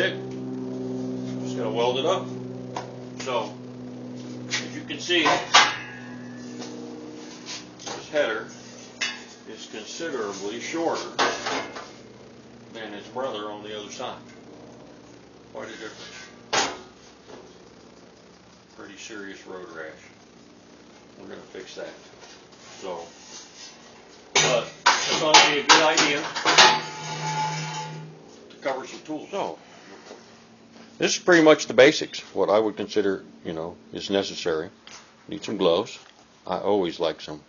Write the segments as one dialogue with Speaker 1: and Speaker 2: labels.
Speaker 1: it. Just gotta weld it up. So, as you can see, this header is considerably shorter than its brother on the other side. Quite a difference. Pretty serious road rash. We're going to fix that. So, but I thought it'd be a good idea to cover some tools. So, this is pretty much the basics. What I would consider, is necessary. Need some gloves. I always like some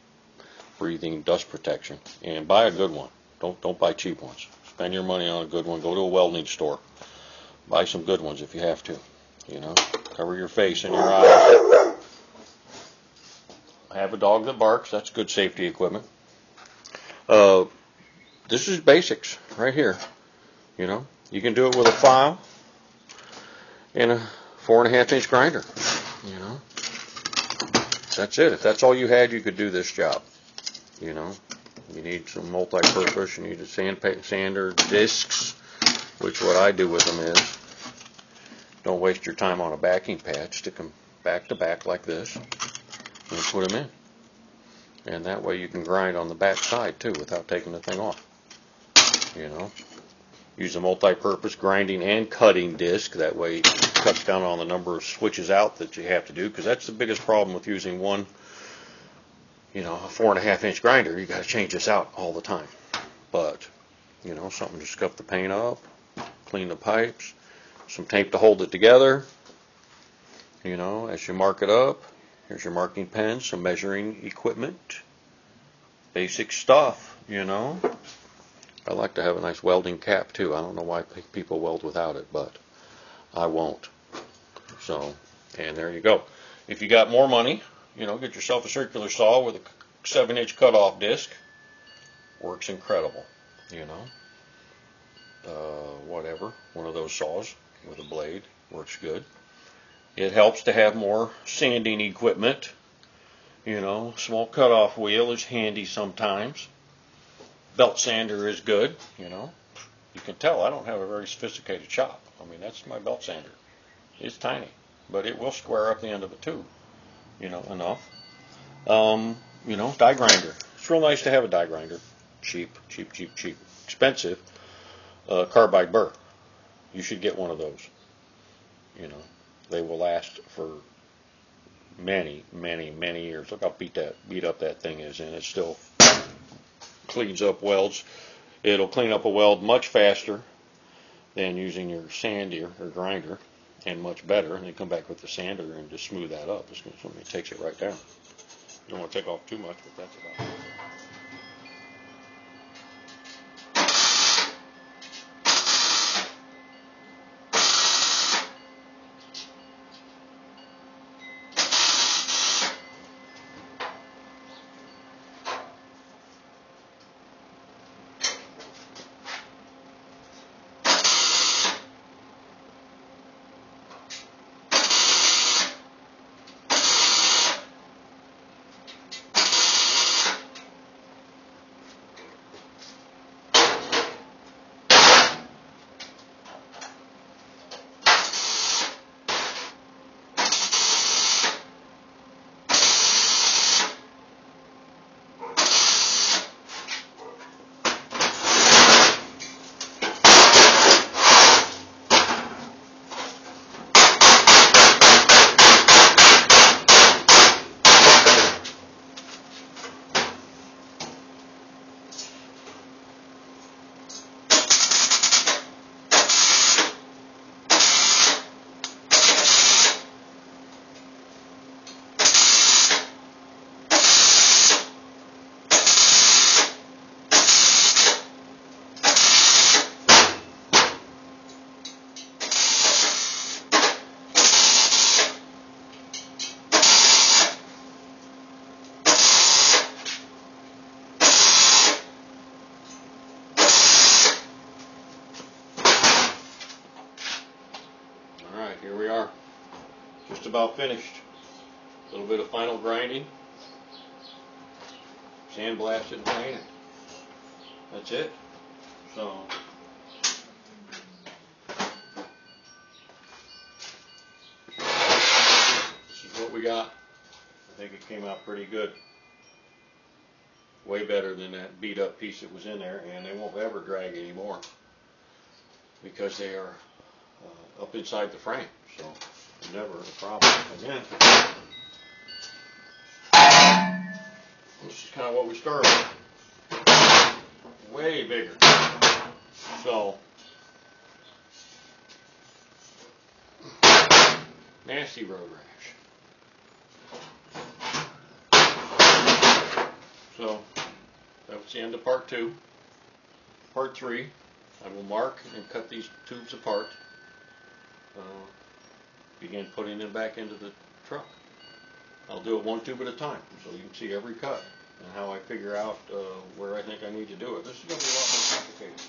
Speaker 1: breathing dust protection, and buy a good one. Don't buy cheap ones. Spend your money on a good one. Go to a welding store. Buy some good ones if you have to. Cover your face and your eyes. Have a dog that barks. That's good safety equipment. This is basics right here. You can do it with a file and a 4.5-inch grinder. That's it. If that's all you had, you could do this job. You need some multi-purpose. You need a sander, discs, which what I do with them is, don't waste your time on a backing pad. Stick them back to back like this and put them in. And that way you can grind on the back side too without taking the thing off. Use a multi-purpose grinding and cutting disc. That way it cuts down on the number of switches out that you have to do, because that's the biggest problem with using one, a 4.5-inch grinder. You got to change this out all the time. But, something to scuff the paint up, clean the pipes, some tape to hold it together. As you mark it up, here's your marking pen, some measuring equipment, basic stuff, I like to have a nice welding cap too. I don't know why people weld without it, but I won't. So, and there you go. If you got more money, get yourself a circular saw with a 7-inch cutoff disc. Works incredible, whatever, one of those saws with a blade works good. It helps to have more sanding equipment. Small cutoff wheel is handy sometimes. Belt sander is good. You can tell I don't have a very sophisticated shop. That's my belt sander. It's tiny, but it will square up the end of it too. Enough. Die grinder. It's real nice to have a die grinder. Cheap. Expensive. Carbide burr. You should get one of those. They will last for many years. Look how beat up that thing is, and it still cleans up welds. It'll clean up a weld much faster than using your sander or grinder, and much better. And then come back with the sander and just smooth that up. It takes it right down. You don't want to take off too much, but that's about it. Here we are, just about finished. A little bit of final grinding, sandblasted and painted. That's it. So got. I think it came out pretty good. Way better than that beat up piece that was in there, and they won't ever drag anymore because they are up inside the frame, so never a problem. Again, this is kind of what we started with. Way bigger. So, nasty road rash. So, that was the end of part 2. Part 3, I will mark and cut these tubes apart. Begin putting them back into the truck. I'll do it one tube at a time, so you can see every cut and how I figure out where I think I need to do it. This is going to be a lot more complicated.